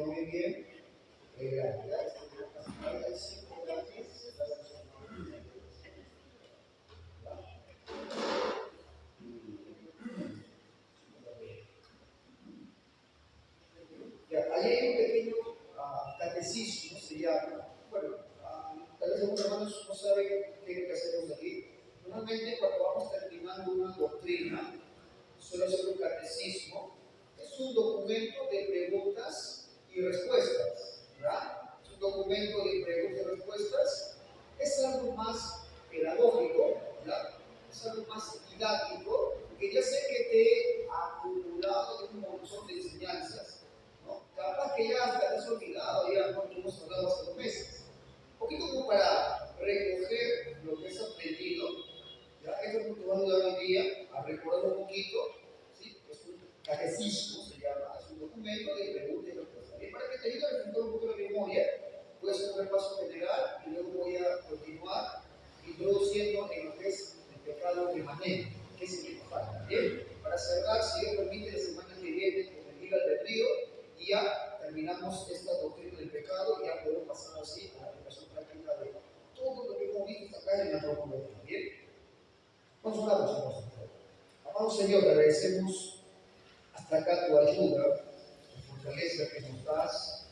oyendo muy bien. Gracias. Hay 5 gracias. Ya, ahí hay un pequeño catecismo, se llama. Bueno, tal vez algunos hermanos no saben qué es lo que hacemos aquí. Normalmente, cuando vamos terminando una doctrina, suele ser un catecismo, es un documento de preguntas y respuestas, ¿verdad? Es un documento de preguntas y respuestas, es algo más pedagógico, ¿verdad? Es algo más didáctico, porque ya sé que te he acumulado un montón de enseñanzas, ¿no? Capaz que ya te has olvidado, ya no hemos hablado hace 2 meses. Un poquito como para recoger lo que has aprendido. Ya, esto es lo que vamos a dar hoy día, a recordar un poquito, ¿sí? Es un catecismo, se llama, es un documento de preguntas y respuestas. Y para que te ayude a refrescar un poco la memoria, voy a hacer un repaso general y luego voy a continuar introduciendo en lo que es el pecado remanente, que es el que nos falta. Bien, para cerrar, si Dios permite, la semana que viene con el libre albedrío y ya terminamos esta doctrina del pecado y ya podemos pasar así a la aplicación práctica de todo lo que hemos visto acá en la antropología. Bien. Vamos a orar, hermanos. Amado Señor, te agradecemos hasta acá tu ayuda, tu fortaleza que nos das,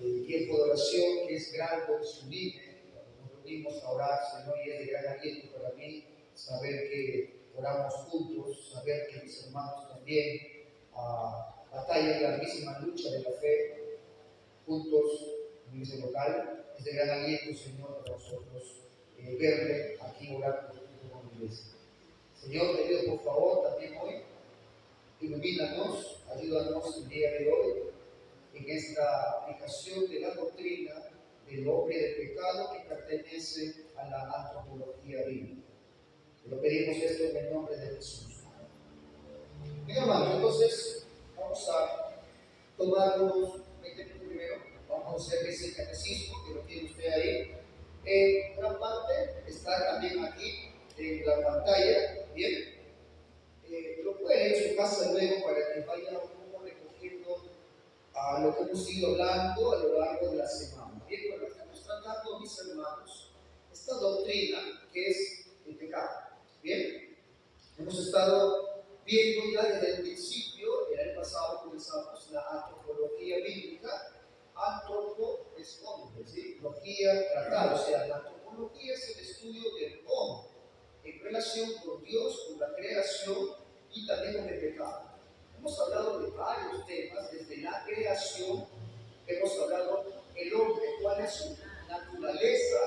el tiempo de oración que es grande, sublime. Cuando nos reunimos a orar, Señor, y es de gran aliento para mí saber que oramos juntos, saber que mis hermanos también batallan la misma lucha de la fe juntos en la iglesia local. Es de gran aliento, Señor, para nosotros verle aquí orando junto con la iglesia. Señor, te pido por favor también hoy, ilumínanos, ayúdanos el día de hoy en esta aplicación de la doctrina del hombre del pecado que pertenece a la antropología bíblica. Te lo pedimos esto en el nombre de Jesús. Bien, hermanos, entonces vamos a tomar unos 20 minutos primero, vamos a hacer ese catecismo que lo tiene usted ahí. Gran parte está también aquí en la pantalla, bien. Lo pueden en su casa luego para que vayan un poco recogiendo lo que hemos ido hablando a lo largo de la semana. Bien, pero estamos tratando, mis hermanos, esta doctrina que es el pecado. Bien, hemos estado viendo ya desde el principio, el año pasado comenzamos la antropología bíblica. Antropo es hombre, ¿sí? Logía, tratar, o sea, la antropología es el estudio del hombre en relación con Dios, con la creación y también con el pecado. Hemos hablado de varios temas, desde la creación, hemos hablado del hombre, cuál es su naturaleza,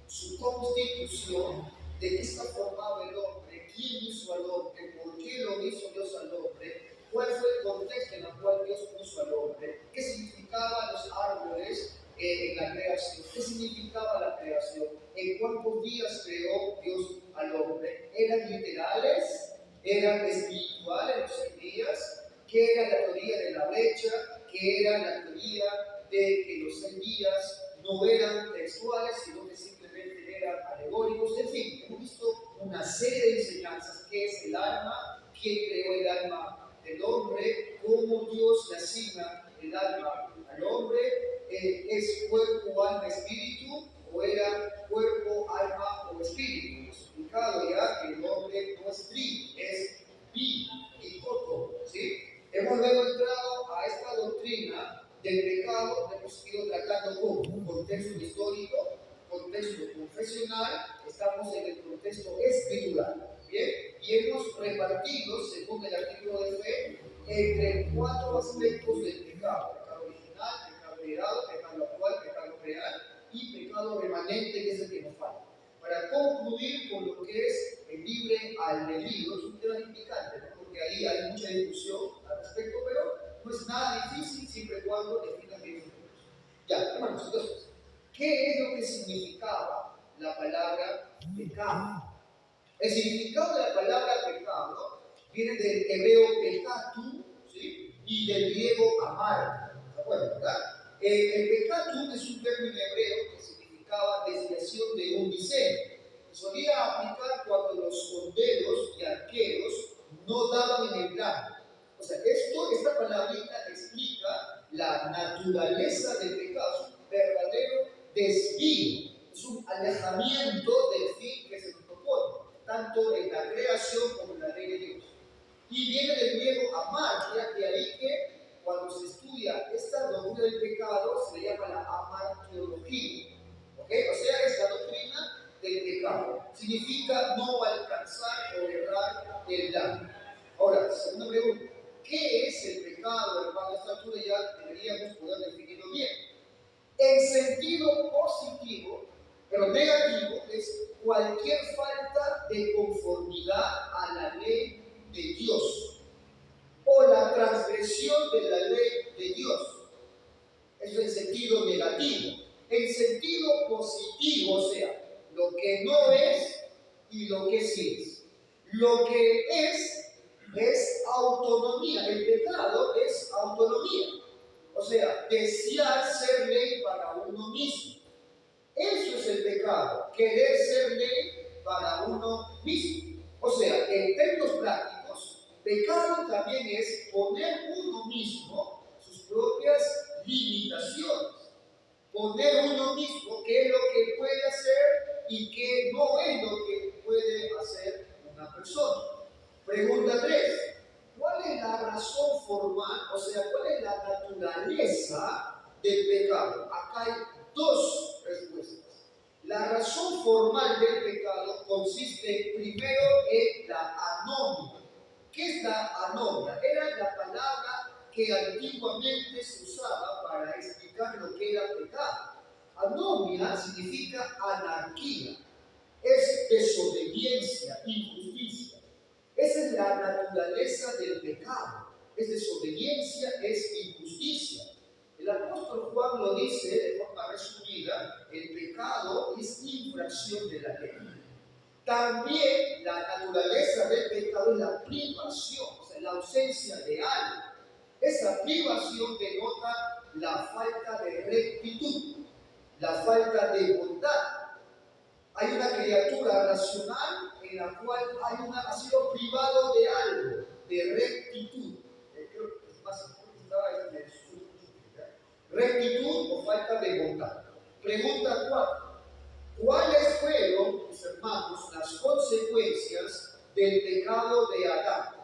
su constitución, de qué está formado el hombre, quién hizo al hombre, por qué lo hizo Dios al hombre, cuál fue el contexto en el cual Dios puso al hombre, qué significaban los árboles en la creación, qué significaba la creación, en cuántos días creó Dios al hombre, eran literales, eran espirituales los 6 días, qué era la teoría de la brecha, qué era la teoría de que los 6 días no eran textuales, sino que simplemente eran alegóricos. En fin, hemos visto una serie de enseñanzas: qué es el alma, quién creó el alma del hombre, cómo Dios le asigna el alma al hombre, es cuerpo, alma, espíritu, o era cuerpo, alma o espíritu. Hemos explicado ya que el hombre no es tri, es bi y coto, ¿sí? Hemos luego entrado a esta doctrina del pecado, hemos ido tratando con un contexto histórico, contexto confesional, estamos en el contexto escritural, ¿bien? Y hemos repartido, según el artículo de fe, entre 4 aspectos del pecado: pecado original, pecado heredado, pecado actual, pecado real y pecado remanente, que es el que nos falta. Para concluir con lo que es el libre albedrío, es un tema implicante, ¿no? Porque ahí hay mucha discusión al respecto, pero no es nada difícil siempre y cuando definan bien los puntos. Ya, hermanos, entonces, ¿qué es lo que significaba la palabra pecado? El significado de la palabra pecado viene del hebreo pekatu, ¿sí? Y del griego amar, ¿de acuerdo? ¿Verdad? El pekatu es un término hebreo que significaba desviación de un diseño. Solía aplicar cuando los porteros y arqueros no daban en el blanco. O sea, esta palabrita explica la la naturaleza del pecado, es un verdadero desvío, es un alejamiento del fin que se nos propone, tanto en la creación como en la ley de Dios. Y viene del griego amartia, de ahí que cuando se estudia esta doctrina del pecado se le llama la amartiología. ¿Okay? O sea, es la doctrina del pecado. Significa no alcanzar o errar el daño. Ahora, segunda pregunta. ¿Qué es el pecado, hermano? Esta altura ya deberíamos poder definirlo bien. En sentido positivo, pero negativo, es cualquier falta de conformidad a la ley de Dios o la transgresión de la ley de Dios. Eso es en sentido negativo. En sentido positivo, o sea, lo que no es y lo que sí es. Lo que es autonomía. El pecado es autonomía. O sea, desear ser ley para uno mismo. Eso es el pecado, querer ser ley para uno mismo. O sea, en términos prácticos, pecado también es poner uno mismo sus propias limitaciones. Poner uno mismo qué es lo que puede hacer y qué no es lo que puede hacer una persona. Pregunta 3. ¿Cuál es la razón formal, o sea, cuál es la naturaleza del pecado? Acá hay dos respuestas. La razón formal del pecado consiste primero en la anomia. ¿Qué es la anomia? Era la palabra que antiguamente se usaba para explicar lo que era pecado. Anomia significa anarquía, es desobediencia, injusticia. Esa es la naturaleza del pecado. Es desobediencia, es injusticia. El apóstol Juan lo dice de forma resumida: el pecado es infracción de la ley. También la naturaleza del pecado es la privación, o sea, la ausencia de algo. Esa privación denota la falta de rectitud, la falta de bondad. Hay una criatura racional en la cual ha sido privado de algo, de rectitud. Creo que es más importante rectitud o falta de bondad. Pregunta 4. ¿Cuáles fueron, mis hermanos, las consecuencias del pecado de Adán?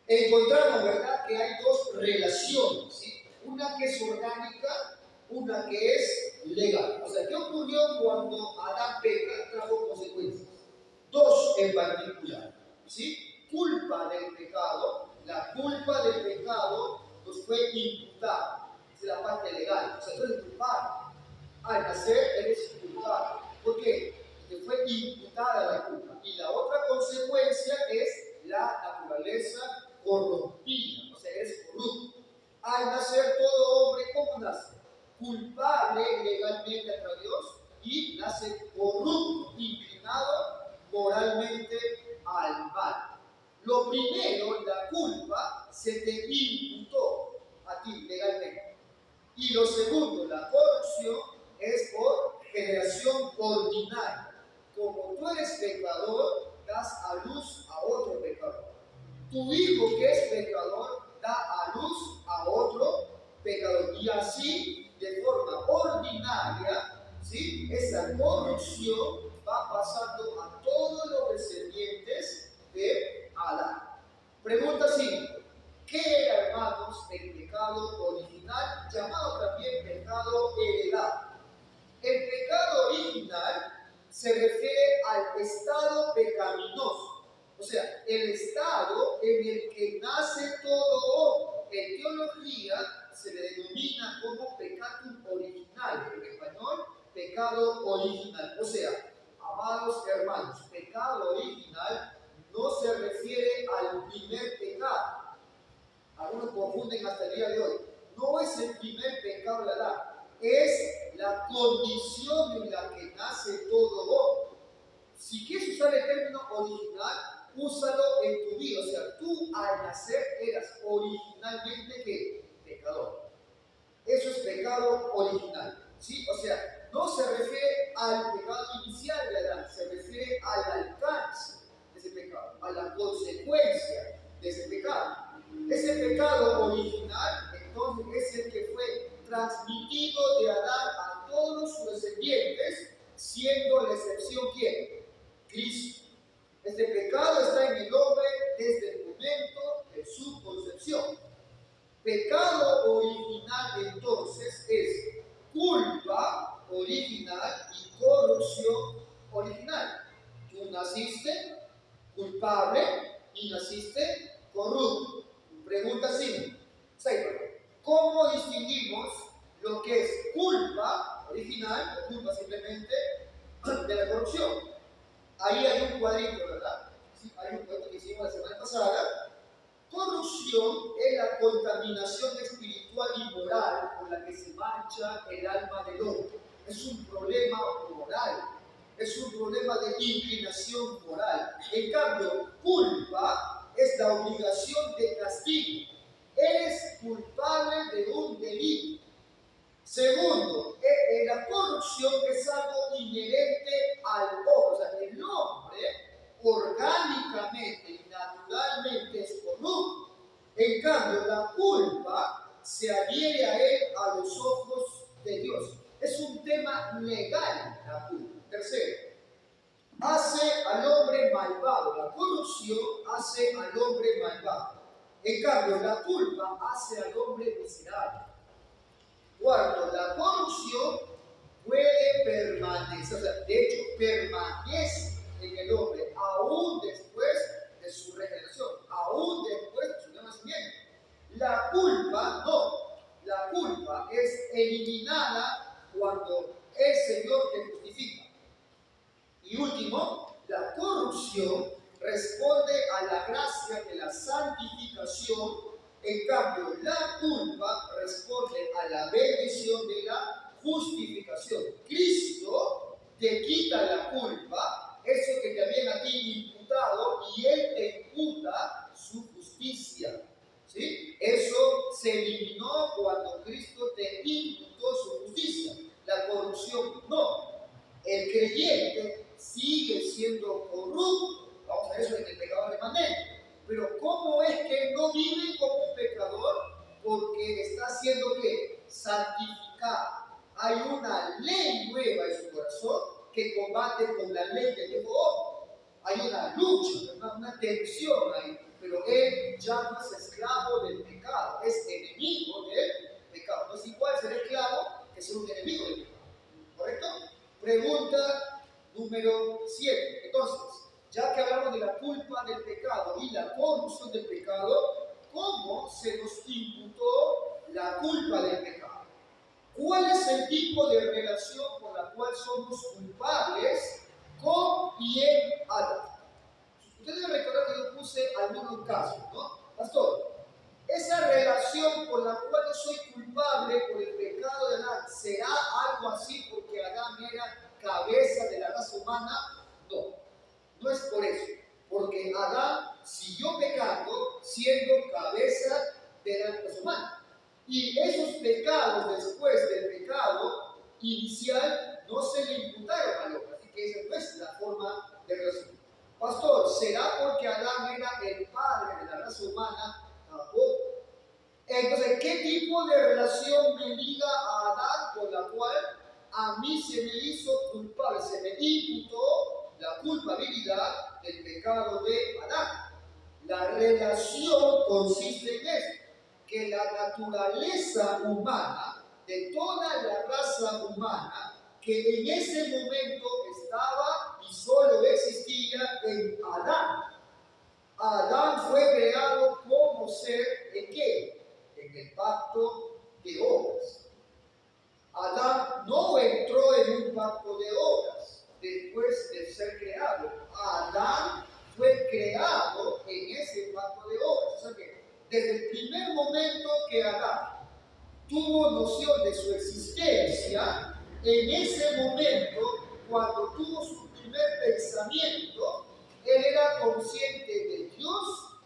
Encontramos, ¿verdad?, que hay dos relaciones, ¿sí? Una que es orgánica, una que es legal. O sea, ¿qué ocurrió cuando Adán peca? Trajo consecuencias. Dos en particular, ¿sí? Culpa del pecado. La culpa del pecado nos fue imputada. Es la parte legal. O sea, tú eres culpable. Al nacer eres culpable. ¿Por qué? Porque fue imputada la culpa. Y la otra consecuencia es la naturaleza corrompida. O sea, eres corrupto. Al nacer todo hombre, ¿cómo nace? Culpable legalmente ante Dios y nace corrupto, inclinado moralmente al mal. Lo primero, la culpa, se te imputó a ti legalmente. Y lo segundo, la corrupción, es por generación ordinaria. Como tú eres pecador, das a luz a otro pecador. Tu hijo que es pecador da a luz a otro pecador. Y así, de forma ordinaria, ¿sí?, esa corrupción va pasando a todos los descendientes de Adán. Pregunta 5. ¿Qué era, hermanos, el pecado original, llamado también pecado heredado? El pecado original se refiere al estado pecaminoso, o sea, el estado en el que nace todo hombre. En teología se le denomina como peccatum original, en español, pecado original. O sea, amados hermanos, pecado original no se refiere al primer pecado. Algunos confunden hasta el día de hoy. No es el primer pecado de Adán, es la condición en la que nace todo hombre. Si quieres usar el término original, úsalo en tu vida. O sea, tú al nacer eras originalmente ¿qué? Pecador. Eso es pecado original, ¿sí? O sea, no se refiere al pecado inicial de Adán, se refiere al alcance de ese pecado, a la consecuencia de ese pecado. Ese pecado original, entonces, es el que Este pecado está en el hombre desde el momento de su concepción. Pecado original entonces es culpa original y corrupción original. Tú naciste culpable y naciste corrupto. Pregunta simple. ¿Cómo distinguimos lo que es culpa original o culpa simplemente de la corrupción? Ahí hay un cuadrito, ¿verdad? Sí, hay un cuadrito que hicimos la semana pasada. Corrupción es la contaminación espiritual y moral con la que se mancha el alma del hombre. Es un problema moral, es un problema de inclinación moral. En cambio, culpa es la obligación de castigo. Eres culpable de un delito. Segundo, la corrupción es algo inherente al hombre. O sea, el hombre orgánicamente y naturalmente es corrupto. En cambio, la culpa se adhiere a él a los ojos de Dios. Es un tema legal, la culpa. Tercero, hace al hombre malvado. La corrupción hace al hombre malvado. En cambio, la culpa hace al hombre miserable. Cuarto, la corrupción puede permanecer, o sea, de hecho, permanece en el hombre aún después de su regeneración, aún después de su nacimiento. La culpa no, la culpa es eliminada cuando el Señor te justifica. Y último, la corrupción responde a la gracia de la santificación. En cambio, la culpa responde a la bendición de la justificación. Cristo te quita la culpa, eso que te habían a ti imputado, y Él te imputa su justicia. ¿Sí? Eso se eliminó cuando Cristo te imputó su justicia. La corrupción no. El creyente sigue siendo corrupto. Vamos a ver eso en el pecado remanente. Pero ¿cómo es que no vive como un pecador? Porque está siendo ¿qué? Santificado. Hay una ley nueva en su corazón que combate con la ley del viejo hombre. Hay una lucha, una tensión ahí. Pero él ya no es esclavo del pecado, es enemigo del pecado. No es igual ser esclavo que ser un enemigo del pecado. ¿Correcto? Pregunta número 7. Entonces, ya que hablamos de la culpa del pecado y la corrupción del pecado, ¿cómo se nos imputó la culpa del pecado? ¿Cuál es el tipo de relación por la cual somos culpables con y en Adán? Ustedes deben recordar que yo puse algunos casos, ¿no? Pastor, esa relación por la cual yo soy culpable por el pecado de Adán, ¿será algo así porque Adán era cabeza de la raza humana? No, no es por eso, porque Adán siguió pecando siendo cabeza de la raza humana. Y esos pecados después del pecado inicial no se le imputaron al hombre, así que esa no es la forma de relación. Pastor, ¿será porque Adán era el padre de la raza humana? Tampoco. Entonces, ¿qué tipo de relación me liga a Adán con la cual a mí se me hizo culpable? Se me imputó la culpabilidad del pecado de Adán. La relación consiste en esto, que la naturaleza humana, de toda la raza humana, que en ese momento estaba y solo existía en Adán. Adán fue creado como ser ¿en qué? En el pacto de obras. Adán no entró en un pacto de obras después de ser creado. Adán fue creado en ese pacto de obras. O sea que desde el primer momento que Adán tuvo noción de su existencia, en ese momento, cuando tuvo su primer pensamiento, él era consciente de Dios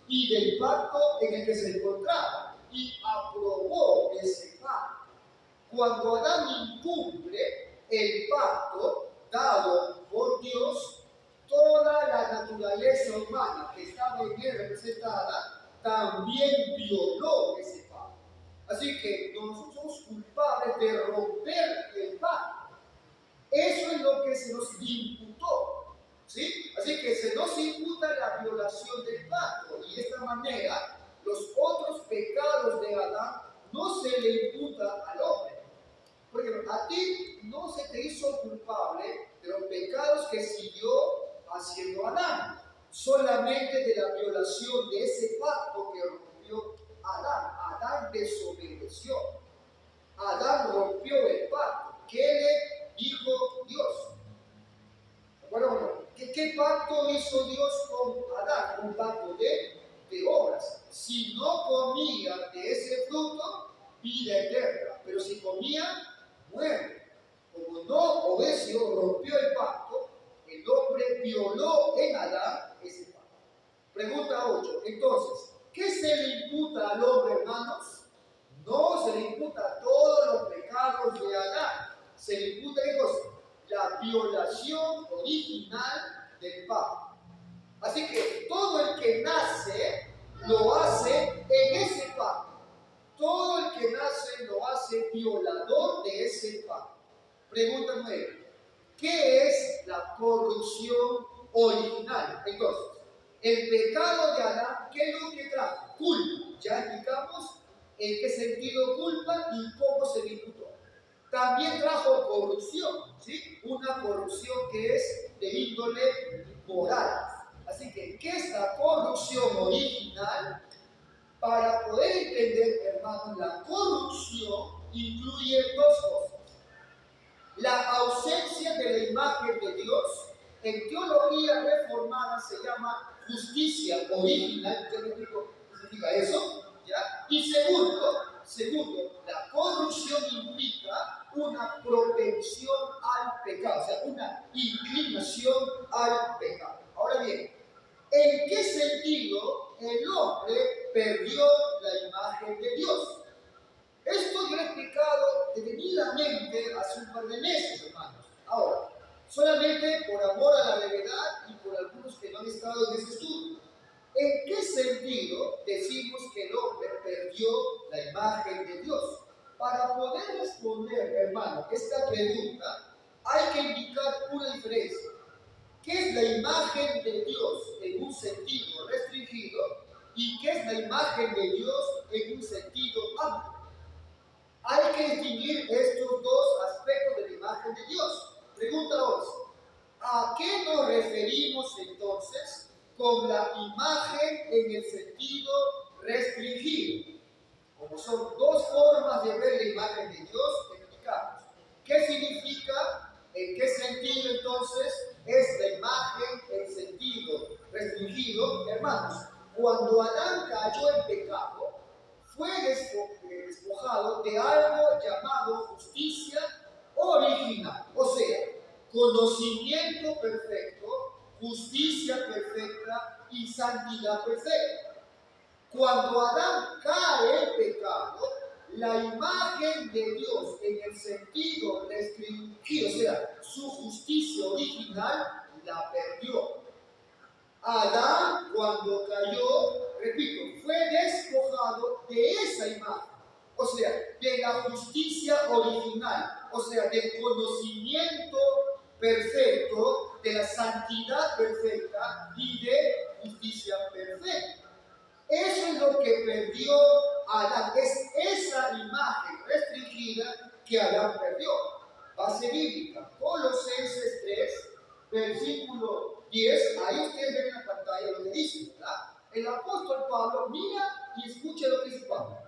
y del pacto en el que se encontraba y aprobó ese pacto. Cuando Adán incumple el pacto dado por Dios, toda la naturaleza humana que estaba en él representada también violó ese pacto. Así que nosotros somos culpables de romper el pacto. Eso es lo que se nos imputó. ¿sí? Así que se nos imputa la violación del pacto y de esta manera los otros pecados de Adán no se le imputa al hombre. Por ejemplo, a ti no se te hizo culpable de los pecados que siguió haciendo Adán, solamente de la violación de ese pacto que rompió Adán. Adán desobedeció. Adán rompió el pacto. ¿Qué le dijo Dios? Bueno, ¿qué pacto hizo Dios con Adán? Un pacto de obras. Si no comía de ese fruto, vida eterna. Pero si comía, muerte. Como no obedeció, rompió el pacto, el hombre violó en Adán ese pacto. Pregunta 8. Entonces, ¿qué se le imputa al hombre, hermanos? No se le imputa todos los pecados de Adán. Se le imputa, ¿qué cosa? La violación original del pacto. Así que todo el que nace lo hace en ese pacto. Todo el que nace lo hace violador de ese pacto. Pregunta 9. ¿Qué es la corrupción original? Entonces, el pecado de Adán, ¿qué es lo que trajo? Culpa. Ya explicamos en qué sentido culpa y cómo se le imputó. También trajo corrupción, ¿sí? Una corrupción que es de índole moral. Así que, ¿qué es la corrupción original? Para poder entender, hermanos, la corrupción incluye dos cosas. La ausencia de la imagen de Dios, en teología reformada se llama justicia original. ¿Ya me explico qué significa eso? ¿Ya? Y segundo, la corrupción implica una propensión al pecado, o sea, una inclinación al pecado. Ahora bien, ¿en qué sentido el hombre perdió la imagen de Dios? Esto yo lo he explicado detenidamente hace un par de meses, hermanos. Ahora, solamente por amor a la brevedad y por algunos que no han estado en ese estudio. ¿En qué sentido decimos que el hombre perdió la imagen de Dios? Para poder responder, hermano, esta pregunta, hay que indicar una diferencia. ¿Qué es la imagen de Dios en un sentido restringido y qué es la imagen de Dios en un sentido amplio? Hay que distinguir estos dos aspectos de la imagen de Dios. Pregunta 11. ¿A qué nos referimos entonces con la imagen en el sentido restringido? Como son dos formas de ver la imagen de Dios, explicamos. ¿Qué significa? ¿En qué sentido entonces es la imagen en sentido restringido? Hermanos, cuando Adán cayó en pecado, fue despojado de algo llamado justicia original, o sea, conocimiento perfecto, justicia perfecta y santidad perfecta. Cuando Adán cae en pecado, la imagen de Dios en el sentido restringido, o sea, su justicia original, la perdió. Adán, cuando cayó, repito, fue despojado de esa imagen, o sea, de la justicia original, o sea, del conocimiento perfecto, de la santidad perfecta y de justicia perfecta. Eso es lo que perdió Adán, es esa imagen restringida que Adán perdió. Base bíblica, Colosenses 3, versículo 10, ahí ustedes ven en la pantalla lo que dice, ¿verdad? El apóstol Pablo mira y escucha lo que dice Pablo.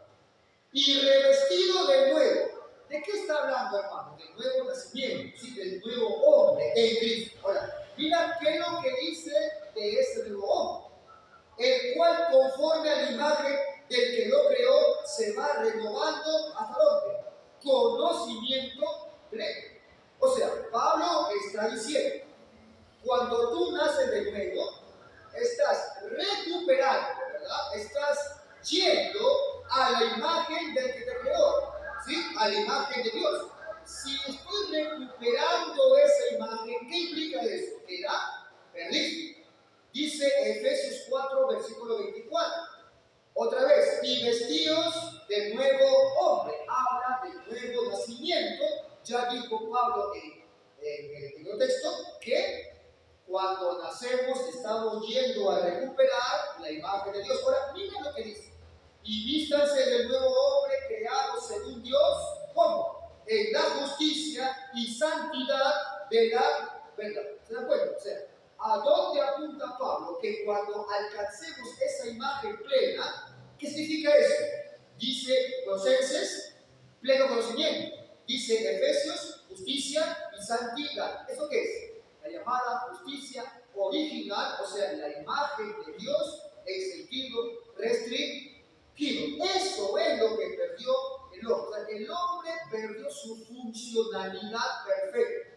Y revestido de nuevo. ¿De qué está hablando, hermano? Del nuevo nacimiento, ¿sí? Del nuevo hombre en Cristo. Ahora, mira qué es lo que dice de ese nuevo hombre, el cual conforme a la imagen del que lo creó se va renovando hasta dónde? Conocimiento pleno. O sea, Pablo está diciendo, cuando tú naces de nuevo, estás recuperando, ¿verdad? Estás yendo a la imagen del que te creó, ¿sí? A la imagen de Dios. Si estoy recuperando esa imagen, ¿qué implica eso? Que la perdiste. Dice Efesios 4, versículo 24. Otra vez, y vestidos de nuevo hombre. Habla del nuevo nacimiento. Ya dijo Pablo en el texto que Cuando nacemos estamos yendo a recuperar la imagen de Dios. Ahora, miren lo que dice. Y vístanse del nuevo hombre creado según Dios, ¿cómo? En la justicia y santidad de la verdad. ¿Se dan cuenta? O sea, ¿a dónde apunta Pablo? Que cuando alcancemos esa imagen plena, ¿qué significa eso? Dice Colosenses, pleno conocimiento. Dice Efesios, justicia y santidad. ¿Eso qué es? La llamada justicia original, o sea, la imagen de Dios en sentido restringido. Eso es lo que perdió el hombre. O sea, el hombre perdió su funcionalidad perfecta,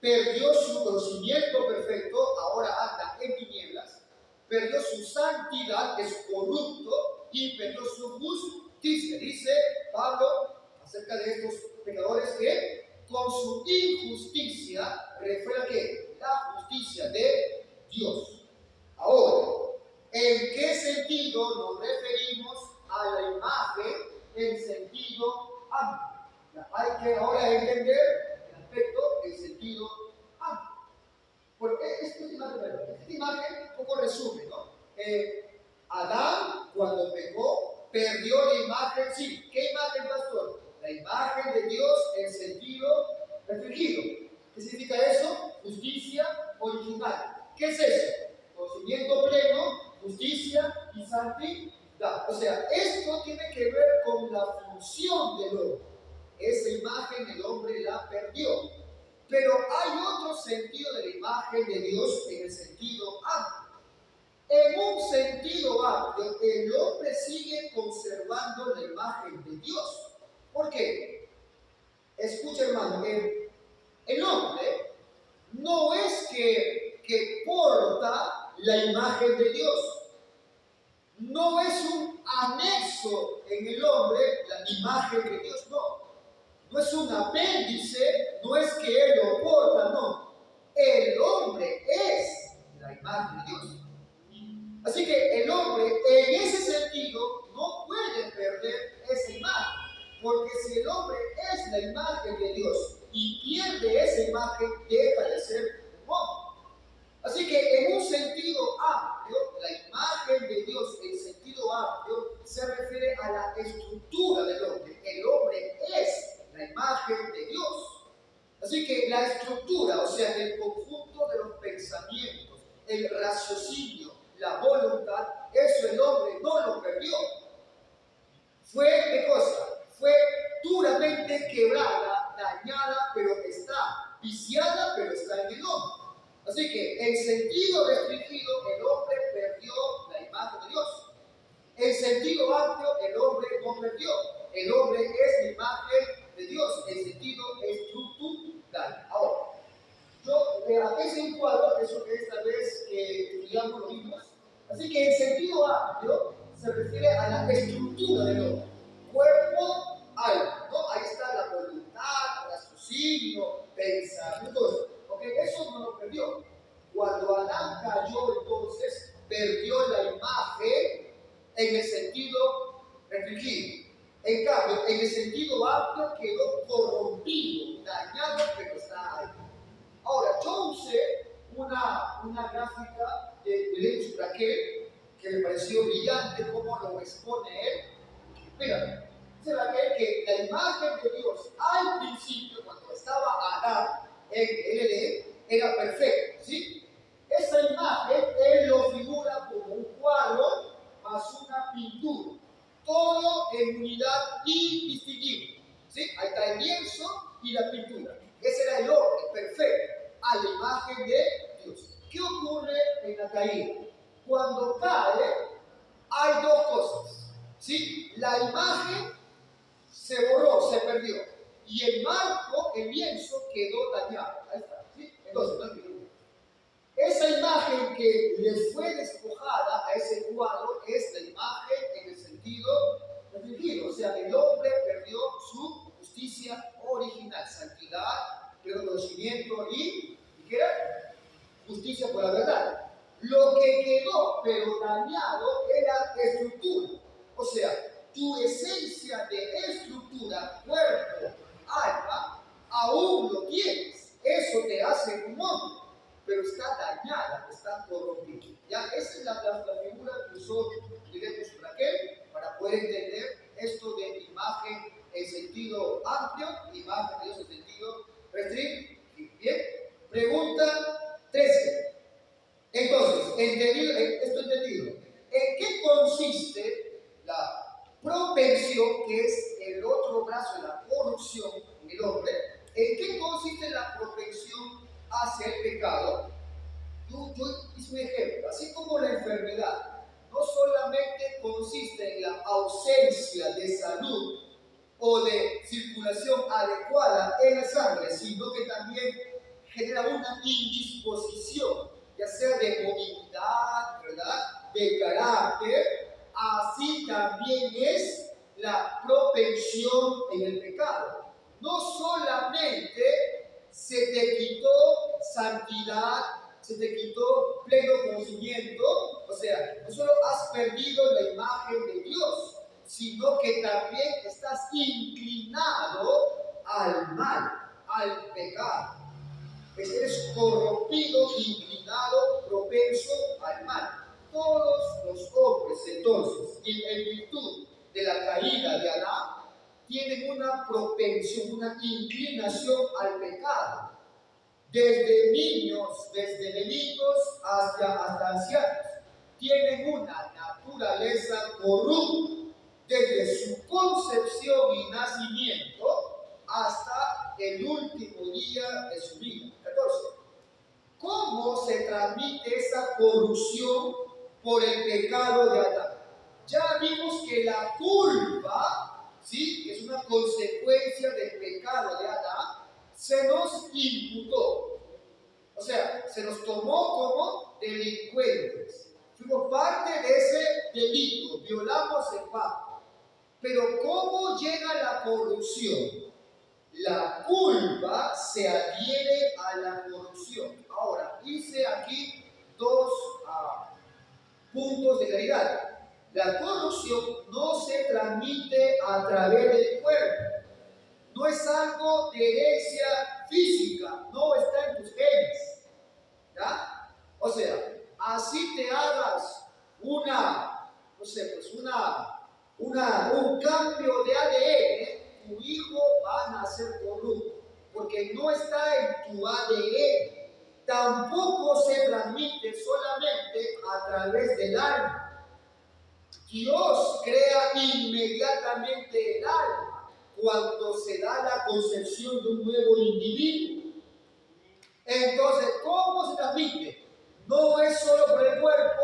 perdió su conocimiento perfecto, ahora anda en tinieblas, perdió su santidad, es corrupto, y perdió su justicia. Dice Pablo acerca de estos pecadores que con su injusticia refiere a ¿qué? La justicia de Dios. Ahora, ¿en qué sentido nos referimos a la imagen en sentido amplio? Hay que ahora entender el aspecto en sentido amplio. Porque esta imagen un poco resume, ¿no? Adán, cuando pecó, perdió la imagen, sí. ¿Qué imagen, pastor? La imagen de Dios en sentido restringido. ¿Qué significa eso? Justicia original. ¿Qué es eso? Conocimiento pleno, justicia y santidad. O sea, esto tiene que ver con la función del hombre. Esa imagen el hombre la perdió. Pero hay otro sentido de la imagen de Dios en el sentido amplio. En un sentido amplio, el hombre sigue conservando la imagen de Dios. ¿Por qué? Escucha, hermano, el hombre no es que porta la imagen de Dios. No es un anexo en el hombre la imagen de Dios, no. No es un apéndice, no es que él lo porta, no. El hombre es la imagen de Dios. Así que el hombre en ese sentido no puede perder esa imagen. Porque si el hombre es la imagen de Dios y pierde esa imagen, deja de ser hombre. Así que en un sentido amplio, la imagen de Dios en sentido amplio se refiere a la estructura del hombre. El hombre es la imagen de Dios. Así que la estructura, o sea, el conjunto de los pensamientos, el raciocinio, la voluntad, eso el hombre no lo perdió. Fue, ¿qué cosa? Fue duramente quebrada, dañada, pero está viciada, pero está en el hombre. Así que en sentido restringido, el hombre perdió la imagen de Dios. En sentido amplio, el hombre no perdió. El hombre es la imagen de Dios en sentido estructural. Ahora, aquí se encuadra eso que esta vez que estudiamos los libros. Así que en sentido amplio se refiere a la estructura del hombre. Cuerpo, alma, ¿no? Ahí está la voluntad, el raciocinio, pensamiento. Porque eso no lo perdió. Cuando Adán cayó, entonces perdió la imagen en el sentido restringido. En cambio, en el sentido amplio quedó corrompido, dañado, pero está ahí. Ahora, yo usé una gráfica de Lenus Braquel que me pareció brillante como lo expone él. Mira, dice Braquel que la imagen de Dios al principio, cuando estaba Adán en el Edén, era perfecta, ¿sí? Esa imagen él lo figura como un cuadro más una pintura, todo en unidad indistinguible, ¿sí? Ahí está el lienzo y la pintura. Ese era el hombre perfecto, a la imagen de Dios. ¿Qué ocurre en la caída? Cuando cae, hay dos cosas, ¿sí? La imagen se borró, se perdió, y el marco, el lienzo, quedó dañado. Ahí está, ¿sí? Entonces, no, esa imagen que le fue despojada a ese cuadro es la imagen en el sentido restringido. O sea, el hombre perdió su justicia original, santidad, reconocimiento y ¿qué era? Justicia por la verdad. Lo que quedó, pero dañado, era estructura. O sea, tu esencia de estructura, cuerpo, alma, aún lo tienes. Eso te hace un hombre. pero está dañada, está corrompida. Ya, esa es la figura que usó, digamos, Raquel, para poder entender esto de imagen en sentido amplio, imagen de Dios en sentido restricto. Bien, pregunta 13. Entonces, esto entendido, ¿en qué consiste la propensión, que es el otro brazo de la corrupción en el hombre? ¿En qué consiste la propensión hacia el pecado? Yo hice un ejemplo, así como la enfermedad no solamente consiste en la ausencia de salud o de circulación adecuada en la sangre, sino que también genera una indisposición, ya sea de movilidad, ¿verdad?, de carácter. Así también es la propensión en el pecado. No solamente se te quitó santidad, se te quitó pleno conocimiento, o sea, no solo has perdido la imagen de Dios, sino que también estás inclinado al mal, al pecado. Eres corrompido, inclinado, propenso al mal. Todos los hombres, entonces, en virtud de la caída de Adán, tienen una propensión, una inclinación al pecado. Desde niños, desde bebitos hasta ancianos, tienen una naturaleza corrupta desde su concepción y nacimiento hasta el último día de su vida. 14. ¿Cómo se transmite esa corrupción por el pecado de Adán? Ya vimos que la culpa, ¿sí?, que es una consecuencia del pecado de Adán, se nos imputó. O sea, se nos tomó como delincuentes. Fuimos parte de ese delito, violamos el pacto. Pero ¿cómo llega la corrupción? La culpa se adhiere a la corrupción. Ahora, hice aquí dos puntos de claridad. La corrupción no se transmite a través del cuerpo. No es algo de herencia física, no está en tus genes. ¿Ya? O sea, así te hagas un cambio de ADN, tu hijo va a nacer corrupto, porque no está en tu ADN. Tampoco se transmite solamente a través del alma. Dios crea inmediatamente el alma cuando se da la concepción de un nuevo individuo. Entonces, ¿cómo se transmite? No es solo por el cuerpo,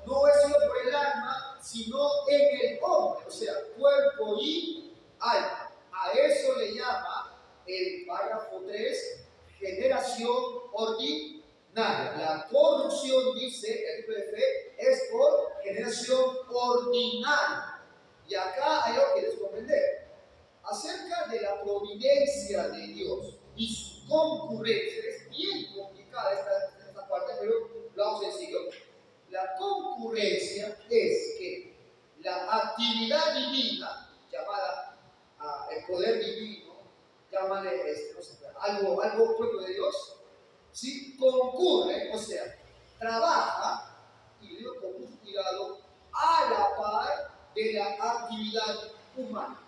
no es solo por el alma, sino en el hombre, o sea, cuerpo y alma. A eso le llama el párrafo 3, generación ordinaria. La corrupción, dice el libro de fe, es por generación ordinaria. Y acá hay algo que debes comprender. Acerca de la providencia de Dios y su concurrencia, es bien complicada esta parte, pero lo hago sencillo. La concurrencia es que la actividad divina, llamada el poder divino, llámale algo propio de Dios, ¿sí?, concurre, o sea, trabaja, y lo digo con mucho cuidado, a la par de la actividad humana.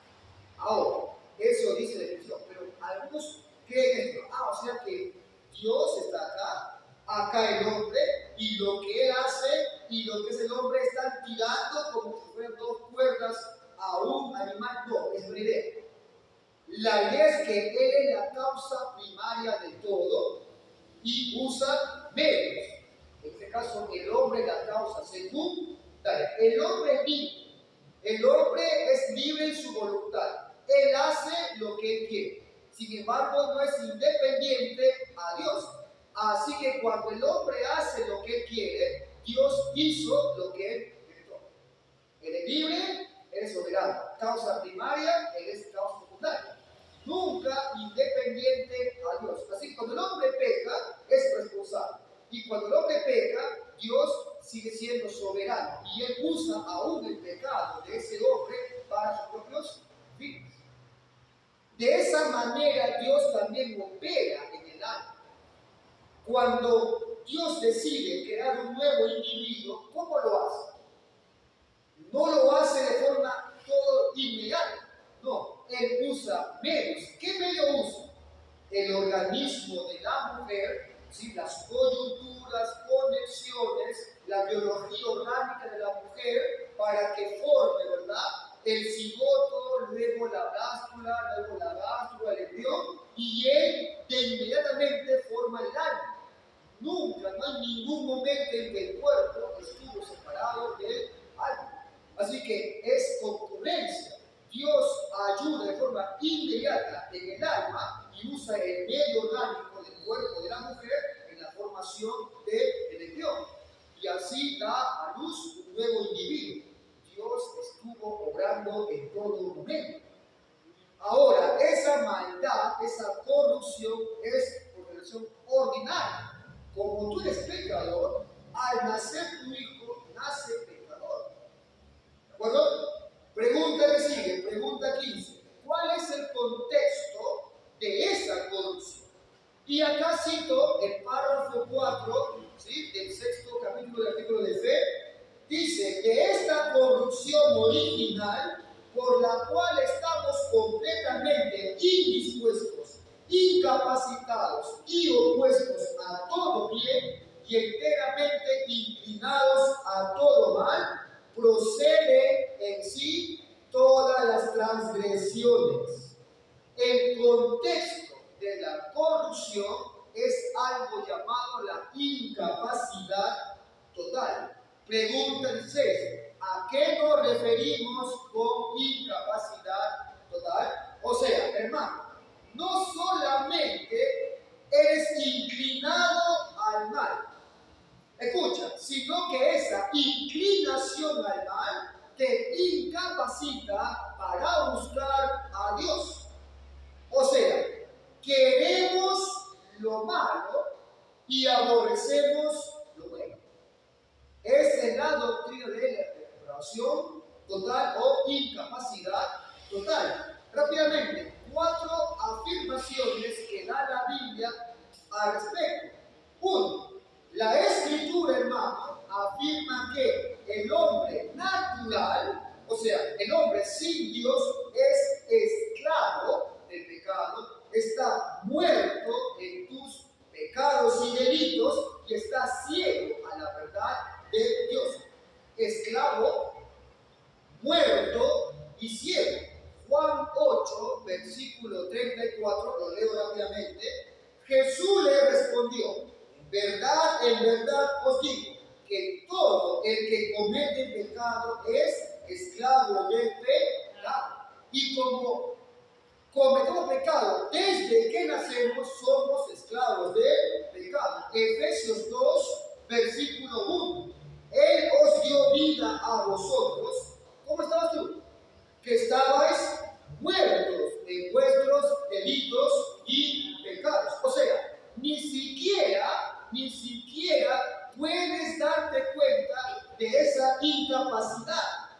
Ahora, eso dice la definición, pero algunos creen esto. O sea que Dios está acá el hombre, y lo que él hace y lo que es el hombre están tirando como si fueran dos cuerdas a un animal. No, es una idea. La idea es que él es la causa primaria de todo y usa medios. En este caso, el hombre es la causa secundaria. El hombre es libre. El hombre es libre en su voluntad. Él hace lo que él quiere. Sin embargo, no es independiente a Dios. Así que cuando el hombre hace lo que él quiere, Dios hizo lo que él quiere. Él es libre, él es soberano. Causa primaria, él es causa secundaria. Nunca independiente a Dios. Así que cuando el hombre peca, es responsable. Y cuando el hombre peca, Dios sigue siendo soberano. Y él usa aún el pecado de ese hombre para sus propios fines. De esa manera, Dios también opera en el alma. Cuando Dios decide crear un nuevo individuo, ¿cómo lo hace? No lo hace de forma todo inmediata. No, Él usa medios. ¿Qué medio usa? El organismo de la mujer, ¿sí? Las coyunturas, conexiones, la biología orgánica de la mujer, para que forme, ¿verdad?, el cigoto, luego la blástula, luego la gástrula, el embrión, y él de inmediatamente forma el alma. Nunca, no hay ningún momento en que el cuerpo estuvo separado del alma. Así que es concurrencia. Dios ayuda de forma inmediata en el alma y usa el medio orgánico del cuerpo de la mujer en la formación del embrión. Y así da a luz un nuevo individuo. Dios estuvo obrando en todo momento. Ahora, esa maldad, esa corrupción es por relación ordinaria. Como tú eres pecador, al nacer tu hijo, nace pecador. ¿De acuerdo? Pregunta que sigue, pregunta 15. ¿Cuál es el contexto de esa corrupción? Y acá cito el párrafo 4, ¿sí?, del 6º capítulo del artículo de fe. Dice que esta corrupción original, por la cual estamos completamente indispuestos, incapacitados y opuestos a todo bien y enteramente inclinados a todo mal, procede en sí todas las transgresiones. El contexto de la corrupción es algo llamado la incapacidad total. Pregunta 16. ¿A qué nos referimos con incapacidad total? O sea, hermano, no solamente eres inclinado al mal, escucha, sino que esa inclinación al mal te incapacita para buscar a Dios. O sea, queremos lo malo y aborrecemos lo bueno. Es en la doctrina de la depravación total o incapacidad total. Rápidamente, 4 afirmaciones que da la Biblia al respecto. 1. La Escritura, hermano, afirma que el hombre natural, o sea, el hombre sin Dios, es esclavo del pecado, está muerto en tus pecados y delitos y está ciego a la verdad de Dios. Esclavo, muerto y ciego. Juan 8, versículo 34, lo leo rápidamente. Jesús le respondió: en verdad os digo, que todo el que comete pecado es esclavo del pecado. Y como cometemos pecado desde que nacemos, somos esclavos del pecado. Efesios 2, versículo 1. Él os dio vida a vosotros. ¿Cómo estabas tú? Que estabais muertos en vuestros delitos y pecados. O sea, ni siquiera puedes darte cuenta de esa incapacidad.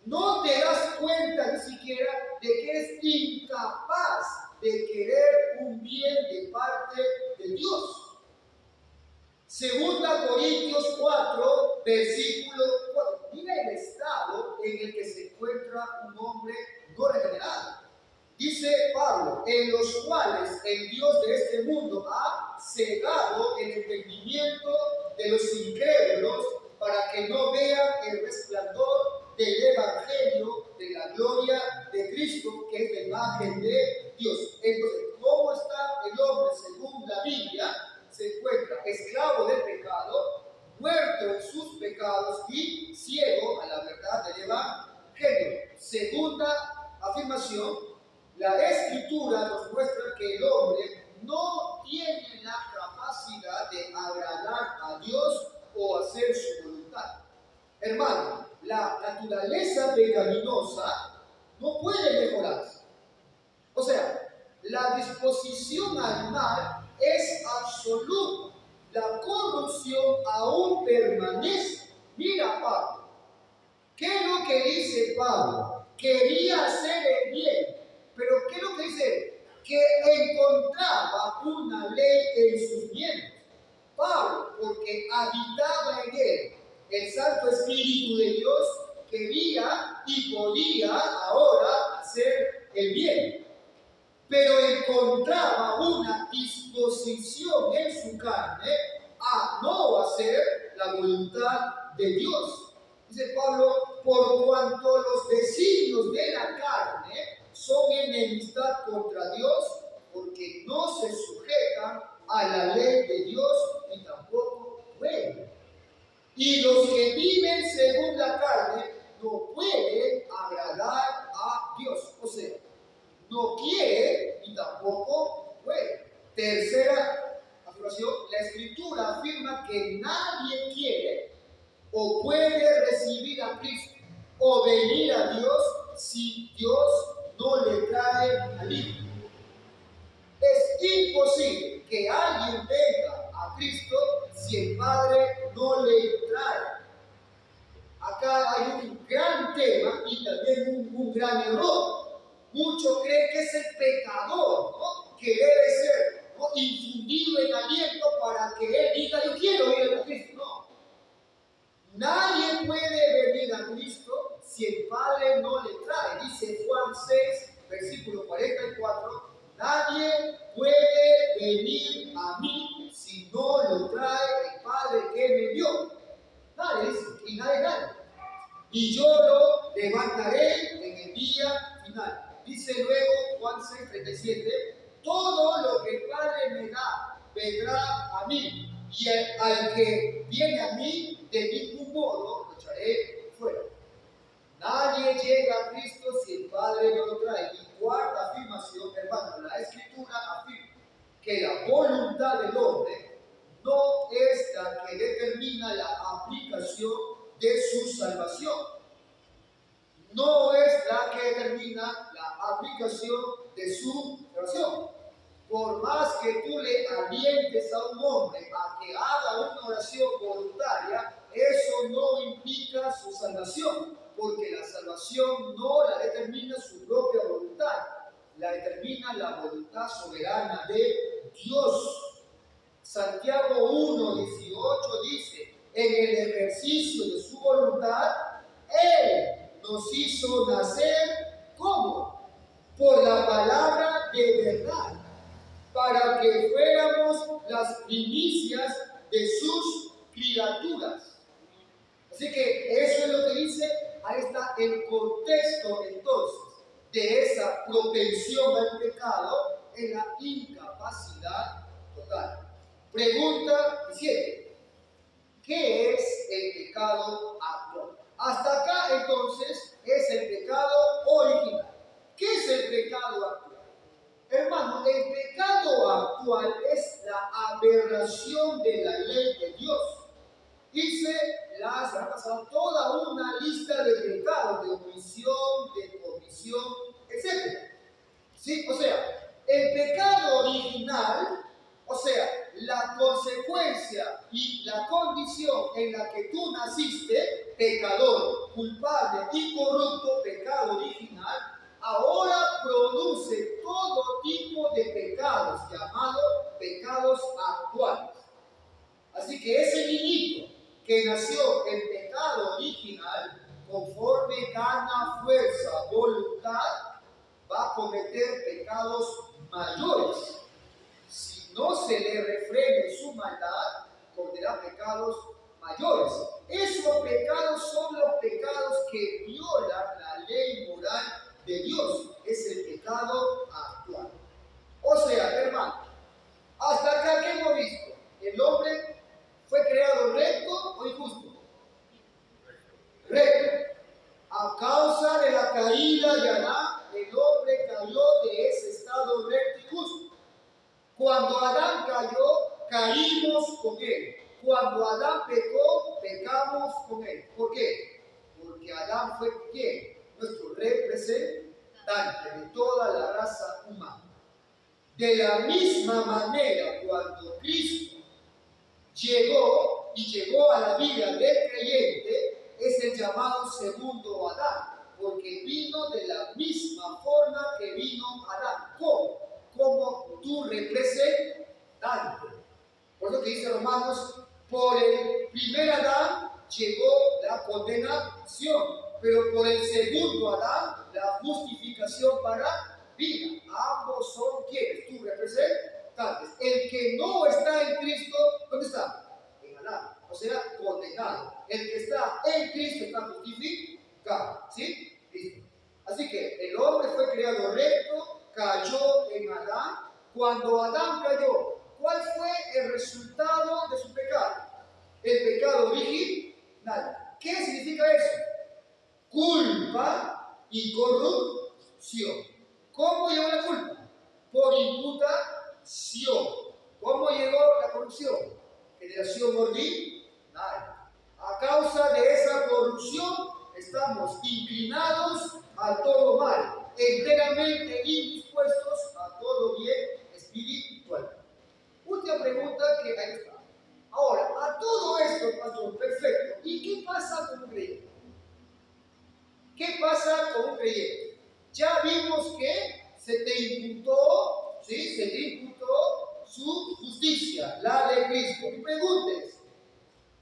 No te das cuenta ni siquiera de que eres incapaz de querer un bien de parte de Dios. Segunda Corintios 4, versículo 4. Mira el estado en el que se encuentra un hombre no regenerado. Dice Pablo: en los cuales el Dios de este mundo ha cegado el entendimiento de los incrédulos para que no vean el resplandor del Evangelio de la gloria de Cristo, que es la imagen de Dios. Entonces, ¿cómo está el hombre según la Biblia? Se encuentra esclavo del pecado, muerto en sus pecados y ciego a la verdad del Evangelio. Segunda afirmación: la Escritura nos muestra que el hombre no tiene la capacidad de agradar a Dios o hacer su voluntad. Hermano, la naturaleza pecaminosa no puede mejorarse. O sea, la disposición al mal es absoluta. La corrupción aún permanece. Mira, Pablo, ¿qué es lo que dice Pablo? Quería hacer el bien, pero ¿qué es lo que dice? Que encontraba una ley en sus miembros. Pablo, porque habitaba en él el Santo Espíritu de Dios, quería y podía ahora hacer el bien, pero encontraba una disposición en su carne a no hacer la voluntad de Dios. Dice Pablo, por cuanto los designios de la carne son enemistad contra Dios, porque no se sujetan a la ley de Dios y tampoco pueden. Y los que viven según la carne no pueden agradar a Dios. O sea, no quiere y tampoco puede. Tercera afirmación, la Escritura afirma que nadie quiere o puede recibir a Cristo o venir a Dios si Dios no le trae al Hijo. Es imposible que alguien venga a Cristo si el Padre no le trae. Acá hay un gran tema y también un gran error. Muchos creen que es el pecador, ¿no?, que debe ser, ¿no?, infundido en aliento para que él diga: yo quiero ir a Cristo. No. Nadie puede venir a Cristo si el Padre no le trae. Dice Juan 6, versículo 44. Nadie puede venir a mí si no lo trae el Padre que me dio. Nadie dice, y nadie. Y yo lo levantaré en el día final. Dice luego Juan 6, 37. Todo lo que el Padre me da vendrá a mí, y al que viene a mí, de ningún modo lo echaré fuera. Nadie llega a Cristo si el Padre no lo trae. Y cuarta afirmación, hermano, la Escritura afirma que la voluntad del hombre no es la que determina la aplicación de su salvación. No es la que determina la aplicación de su salvación. Por más que tú le alientes a un hombre a que haga una oración voluntaria, eso no implica su salvación, porque la salvación no la determina su propia voluntad, la determina la voluntad soberana de Dios. Santiago 1:18 dice: en el ejercicio de su voluntad, Él nos hizo nacer, ¿cómo? Por la palabra de verdad, para que fuéramos las primicias de sus criaturas. Así que eso es lo que dice. Ahí está el contexto entonces de esa propensión al pecado en la incapacidad total. Pregunta 7. ¿Qué es el pecado actual? Hasta acá entonces es el pecado original. ¿Qué es el pecado actual? Hermano, el pecado actual es la aberración de la ley de Dios. Hice la semana pasada toda una lista de pecados, de omisión, de comisión, etc. ¿Sí? O sea, el pecado original, o sea, la consecuencia y la condición en la que tú naciste, pecador, culpable y corrupto, pecado original, ahora produce todo tipo de pecados, llamados pecados actuales. Así que ese niñito que nació en pecado original, conforme gana fuerza, voluntad, va a cometer pecados mayores. Si no se le refrene su maldad, cometerá pecados mayores. Esos pecados son los pecados que violan la ley moral de Dios. Es el pecado actual. O sea, hermano, hasta acá, ¿qué hemos visto? El hombre fue creado recto o injusto. Recto. A causa de la caída de Adán, el hombre cayó de ese estado recto y justo. Cuando Adán cayó, caímos con él. Cuando Adán pecó, pecamos con él. ¿Por qué? Porque Adán fue ¿quién? Nuestro representante de toda la raza humana. De la misma manera, cuando Cristo llegó a la vida del creyente, es el llamado segundo Adán, porque vino de la misma forma que vino Adán. ¿Cómo? Como tu representante. Por eso que dice Romanos, por el primer Adán llegó la condenación, pero por el segundo Adán la justificación para vida. Ambos son quienes, tú representantes. El que no está en Cristo, ¿dónde está? En Adán, o sea, condenado. El que está en Cristo está justificado, ¿sí? Listo. Así que el hombre fue creado recto, cayó en Adán. Cuando Adán cayó, ¿cuál fue el resultado de su pecado? El pecado original. ¿Qué significa eso? Culpa y corrupción. ¿Cómo llegó la culpa? Por imputación. ¿Cómo llegó la corrupción? Generación ordinaria. A causa de esa corrupción estamos inclinados a todo mal, enteramente indispuestos a todo bien espiritual. Última pregunta que ahí está. Ahora, a todo esto, pastor, perfecto. ¿Y qué pasa con un creyente? ¿Qué pasa con un creyente? Ya vimos que se te imputó, ¿sí? Se te imputó su justicia, la de Cristo. Y preguntes,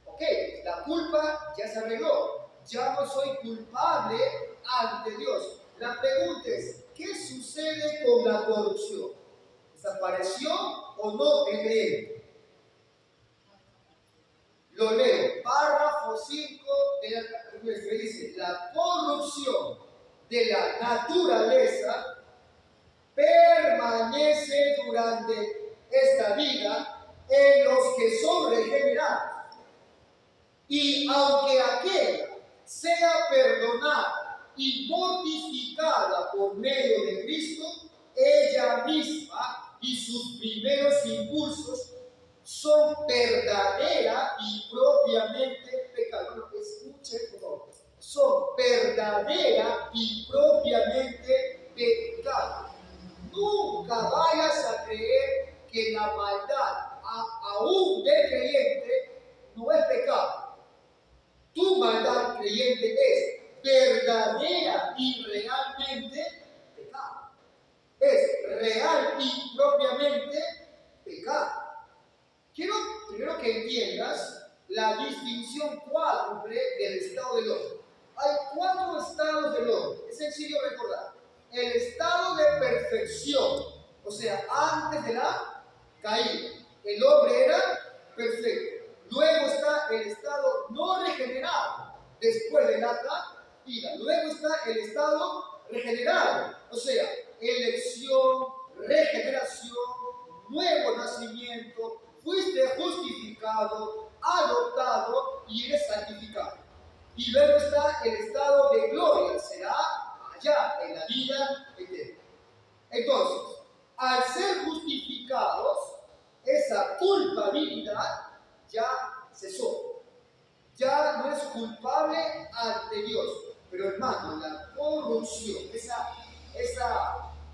ok, la culpa ya se arregló. Ya no soy culpable ante Dios. La pregunta es, ¿qué sucede con la corrupción? ¿Desapareció o no el creyente? Lo leo, párrafo 5 de la que dice, la corrupción de la naturaleza permanece durante esta vida en los que son regenerados. Y aunque aquella sea perdonada y mortificada por medio de Cristo, ella misma y sus primeros impulsos son verdadera y propiamente pecado. Escuche, por favor. Son verdadera y propiamente pecado. Nunca vayas a creer que la maldad, aún del creyente, no es pecado. Tu maldad, creyente, es verdadera y realmente pecado. Es real y propiamente pecado. Quiero primero que entiendas la distinción cuádruple del estado del hombre. Hay 4 estados del hombre. Es sencillo recordar. El estado de perfección, o sea, antes de la caída. El hombre era perfecto. Luego está el estado no regenerado, después de la caída. Luego está el estado regenerado, o sea, elección, regeneración, nuevo nacimiento. Fuiste justificado, adoptado y eres santificado. Y luego está el estado de gloria, será allá en la vida eterna. Entonces, al ser justificados, esa culpabilidad ya cesó. Ya no es culpable ante Dios. Pero hermano, la corrupción, esa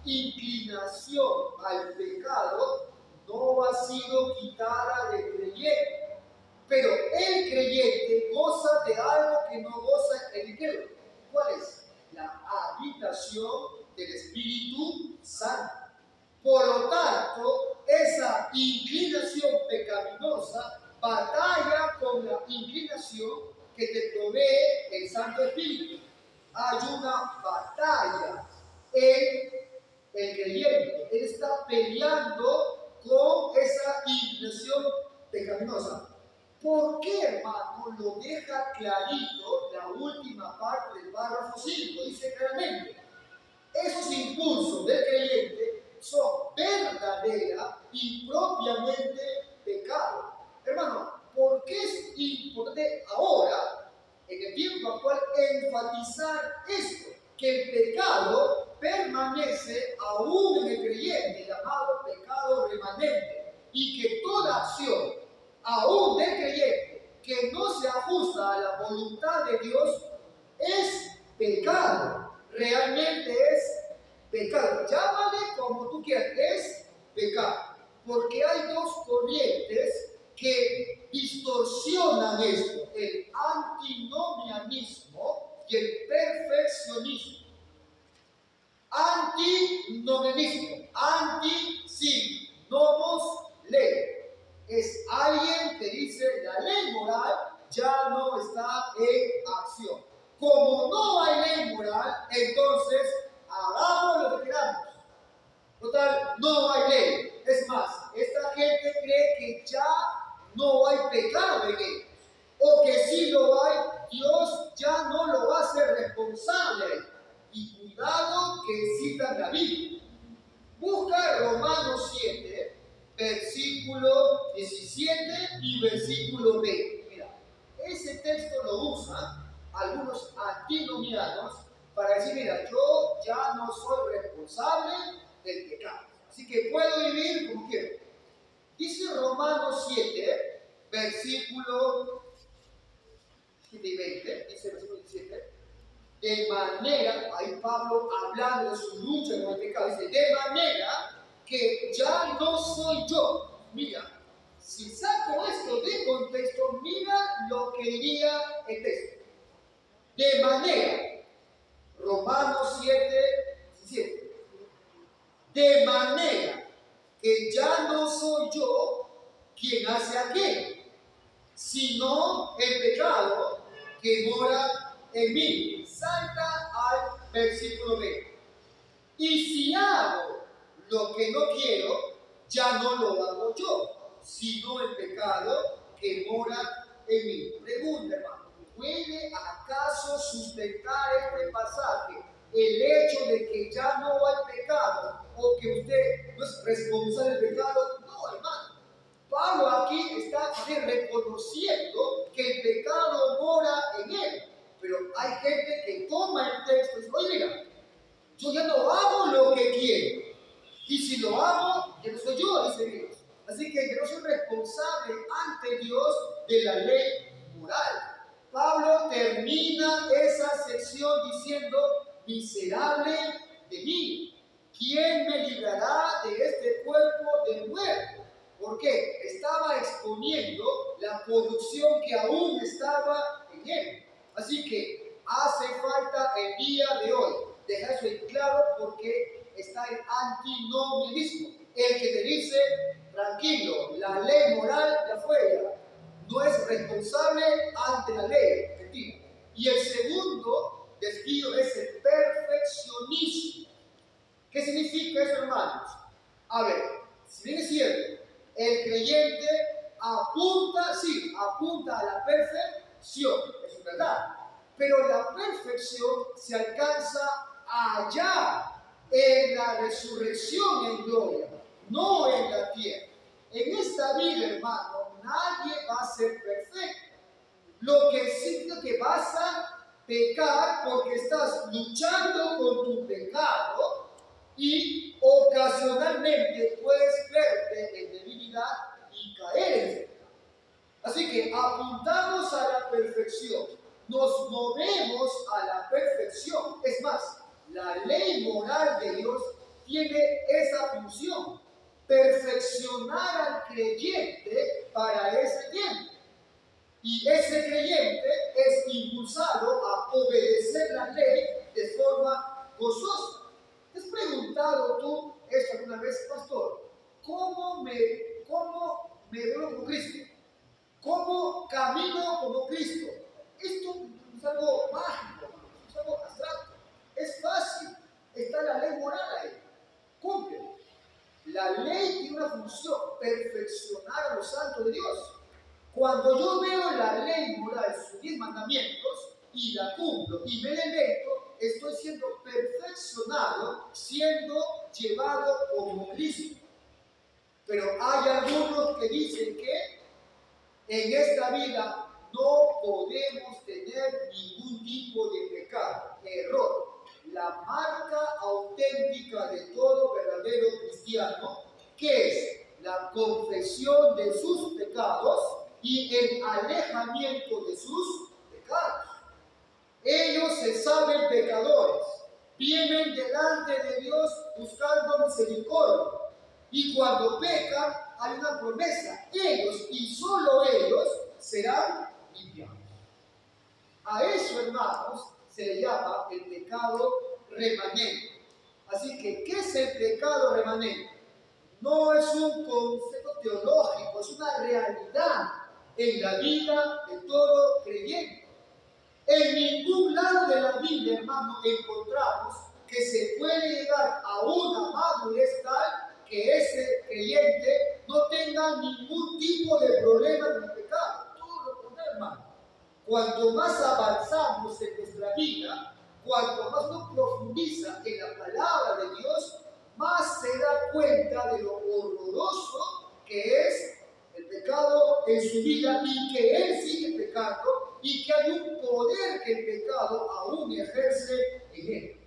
inclinación al pecado, no ha sido quitada del creyente, pero el creyente goza de algo que no goza el incrédulo. ¿Cuál es? La habitación del Espíritu Santo. Por lo tanto, esa inclinación pecaminosa batalla con la inclinación que te provee el Santo Espíritu. Hay una batalla en el creyente. Él está peleando con esa inclinación pecaminosa. ¿Por qué, hermano? Lo deja clarito la última parte del párrafo 5. Dice claramente, esos impulsos del creyente son verdadera y propiamente pecado. Hermano, ¿por qué es importante ahora, en el tiempo actual, enfatizar esto? Que el pecado permanece aún en el creyente, llamado pecado remanente, y que toda acción, aún del creyente, que no se ajusta a la voluntad de Dios, es pecado. Realmente es pecado. Llámale como tú quieras, es pecado. Porque hay 2 corrientes que distorsionan esto: el antinomianismo y el perfeccionismo. Antinomianismo, anti sí, nomos ley. Es alguien está en acción. Como no hay ley moral, entonces hagamos lo que queramos. Total, no hay ley. Es más, esta gente cree que ya no hay pecado en ellos. O que si lo hay, Dios ya no lo va a hacer responsable. Y cuidado que citan la Biblia. Busca Romanos 7, versículo 17 y versículo 20. Mira, ese texto lo usan algunos antinomianos para decir, mira, yo ya no soy responsable del pecado. Así que puedo vivir como quiero. Dice Romanos 7, versículo 7 y 20, dice versículo 17, de manera, ahí Pablo hablando de su lucha con el pecado, dice, de manera que ya no soy yo. Mira, si saco esto de contexto, mira lo que diría el texto. De manera, Romanos 7, 17, de manera que ya no soy yo quien hace aquello, sino el pecado que mora en mí. Salta al versículo 20. Y si hago lo que no quiero, ya no lo hago yo, sino el pecado que mora en mí. Pregunta, hermano, ¿puede acaso sustentar este pasaje el hecho de que ya no hay pecado o que usted no es responsable del pecado? No, hermano. Pablo aquí está reconociendo que el pecado mora en él. Pero hay gente que toma el texto y dice, oye, mira, yo ya no hago lo que quiero. Y si lo hago, ya no soy yo, dice Dios. Así que yo no soy responsable ante Dios de la ley moral. Pablo termina esa sección diciendo, miserable de mí, ¿quién me librará de este cuerpo de muerte? ¿Por qué? Estaba exponiendo la corrupción que aún estaba en él. Así que hace falta el día de hoy dejar eso en claro porque está el antinomianismo. El que te dice, tranquilo, la ley moral de afuera no es responsable ante la ley. Mentira. Y el segundo desvío es el perfeccionismo. ¿Qué significa eso, hermanos? A ver, si bien es cierto, el creyente apunta, sí, apunta a la perfección, eso es verdad, pero la perfección se alcanza allá, en la resurrección en gloria, no en la tierra. En esta vida, hermano, nadie va a ser perfecto. Lo que significa que vas a pecar porque estás luchando con tu pecado y ocasionalmente puedes verte en debilidad y caer en ese pecado. Así que apuntamos a la perfección, nos movemos a la perfección. Es más, la ley moral de Dios tiene esa función, perfeccionar al creyente para ese tiempo. Y ese creyente es impulsado a obedecer la ley de forma gozosa. ¿Te has preguntado tú esto alguna vez, pastor? ¿Cómo me vuelvo como Cristo? ¿Cómo camino como Cristo? Esto es algo mágico, es algo abstracto. Es fácil. Está la ley moral ahí. Cumple. La ley tiene una función, perfeccionar a los santos de Dios. Cuando yo veo la ley moral, sus 10 mandamientos, y la cumplo y me deleito, estoy siendo perfeccionado, siendo llevado como Cristo. Pero hay algunos que dicen que en esta vida no podemos tener ningún tipo de pecado. Error. La marca auténtica de todo verdadero cristiano, que es la confesión de sus pecados y el alejamiento de sus pecados. Ellos se saben pecadores, vienen delante de Dios buscando misericordia, y cuando pecan hay una promesa: ellos y solo ellos serán limpiados. A eso, hermanos, se le llama el pecado remanente. Así que, ¿qué es el pecado remanente? No es un concepto teológico, es una realidad en la vida de todo creyente. En ningún lado de la Biblia, hermano, encontramos que se puede llegar a una madurez tal que ese creyente no tenga ningún tipo de problema con el pecado. Todo lo contrario, hermano. Cuanto más avanzamos en nuestra vida, cuanto más nos profundiza en la palabra de Dios, más se da cuenta de lo horroroso que es el pecado en su vida y que él sigue pecando y que hay un poder que el pecado aún ejerce en él.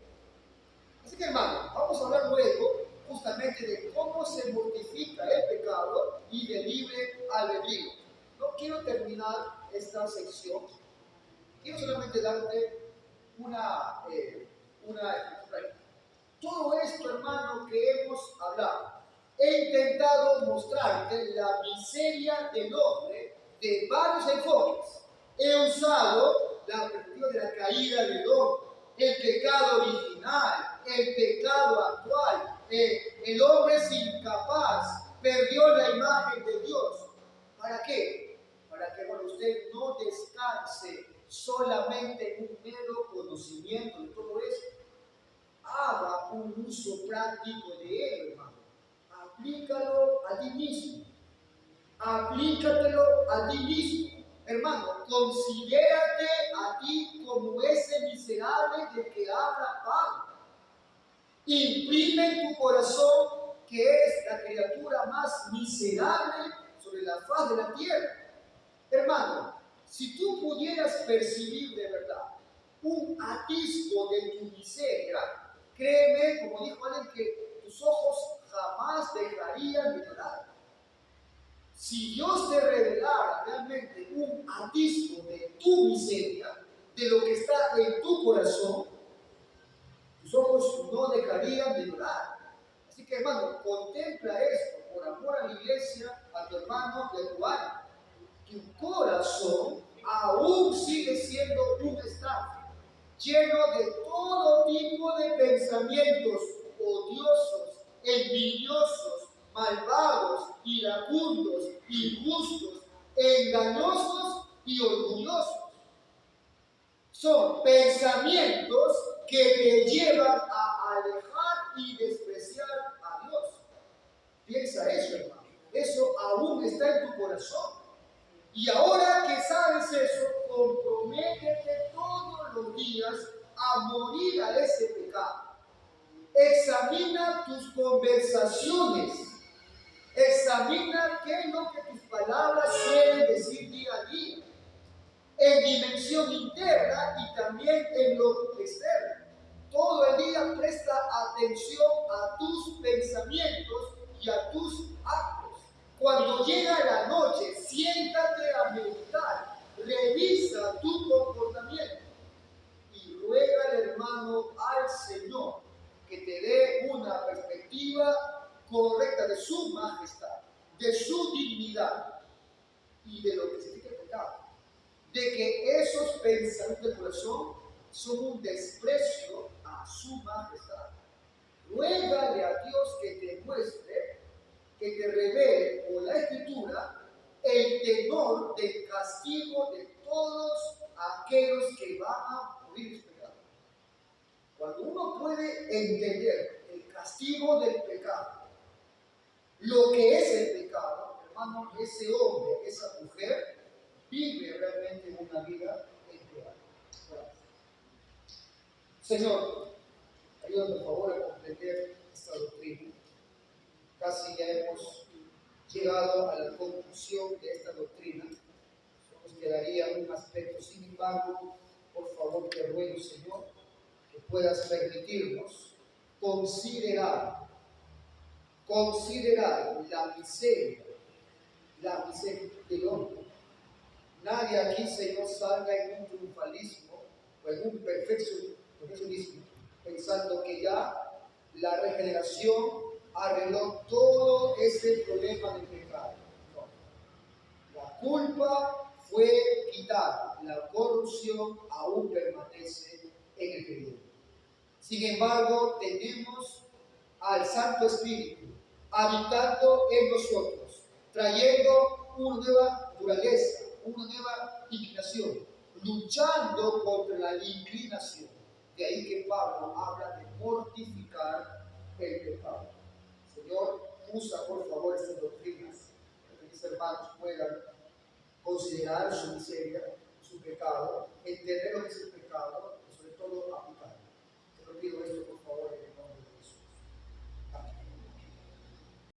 Así que, hermano, vamos a hablar luego justamente de cómo se mortifica el pecado y de libre albedrío. No quiero terminar esta sección, quiero solamente darte una escritura. Todo esto, hermano, que hemos hablado, he intentado mostrarte la miseria del hombre de varios enfoques. He usado la perspectiva de la caída del hombre, el pecado original, el pecado actual. El hombre es incapaz, perdió la imagen de Dios. ¿Para qué? Para que usted no descanse solamente en un mero conocimiento de todo esto. Haga un uso práctico de él, hermano. Aplícalo a ti mismo. Aplícatelo a ti mismo. Hermano, considérate a ti como ese miserable del que habla Pablo. Imprime en tu corazón que eres la criatura más miserable sobre la faz de la tierra. Hermano, si tú pudieras percibir de verdad un atisbo de tu miseria, créeme, como dijo alguien, que tus ojos jamás dejarían de llorar. Si Dios te revelara realmente un atisbo de tu miseria, de lo que está en tu corazón, tus ojos no dejarían de llorar. Así que, hermano, contempla esto por amor a la iglesia, a tu hermano y a tu alma. Tu corazón aún sigue siendo un estanque lleno de todo tipo de pensamientos odiosos, envidiosos, malvados, iracundos, injustos, engañosos y orgullosos. Son pensamientos que te llevan a alejar y despreciar a Dios. Piensa eso, hermano. Eso aún está en tu corazón. Y ahora que sabes eso, comprométete todos los días a morir a ese pecado. Examina tus conversaciones. Examina qué es lo que tus palabras quieren decir día a día. En dimensión interna y también en lo externo. Todo el día presta atención a tus pensamientos y a tus actos. Cuando llega la noche, siéntate a meditar, revisa tu comportamiento y ruega al hermano al Señor que te dé una perspectiva correcta de su majestad, de su dignidad y de lo que significa el pecado. De que esos pensamientos del corazón son un desprecio a su majestad. Ruégale a Dios que te muestre, que te revele por la Escritura el tenor del castigo de todos aquellos que van a morir en su pecado. Cuando uno puede entender el castigo del pecado, lo que es el pecado, hermano, ese hombre, esa mujer, vive realmente una vida entera. Señor, ayúdame por favor a comprender esta doctrina. Casi ya hemos llegado a la conclusión de esta doctrina. Nos quedaría un aspecto, sin embargo, por favor te ruego, Señor, que puedas permitirnos considerar la miseria del hombre. Nadie aquí, Señor, salga en un triunfalismo o en un perfeccionismo, pensando que ya la regeneración arregló todo ese problema del pecado. No. La culpa fue quitada, la corrupción aún permanece en el creyente. Sin embargo, tenemos al Santo Espíritu habitando en nosotros, trayendo una nueva naturaleza, una nueva inclinación, luchando contra la inclinación. De ahí que Pablo habla de mortificar el pecado. Señor, usa por favor estas doctrinas, para que mis hermanos puedan considerar su miseria, su pecado, entender lo que es el pecado y sobre todo aplicarlo. Te lo pido esto